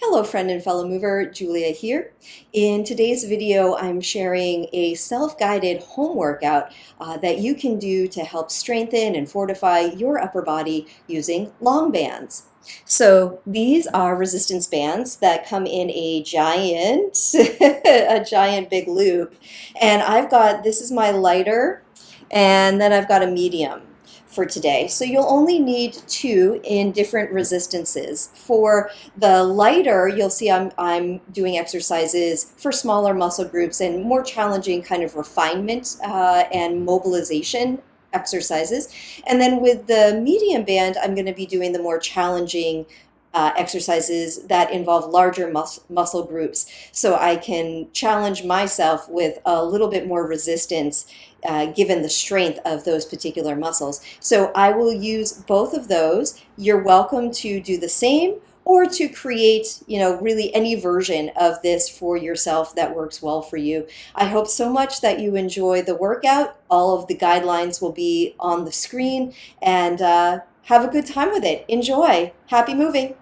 Hello friend and fellow mover, Julia here. In today's video, I'm sharing a self-guided home workout that you can do to help strengthen and fortify your upper body using long bands. So these are resistance bands that come in a giant, a giant big loop. And this is my lighter, and then I've got a medium for today. So you'll only need two in different resistances. For the lighter, you'll see I'm doing exercises for smaller muscle groups and more challenging kind of refinement and mobilization exercises. And then with the medium band, I'm going to be doing the more challenging exercises that involve larger muscle groups, so I can challenge myself with a little bit more resistance given the strength of those particular muscles. So I will use both of those. You're welcome to do the same or to create, really any version of this for yourself that works well for you. I hope so much that you enjoy the workout. All of the guidelines will be on the screen, and have a good time with it. Enjoy. Happy moving.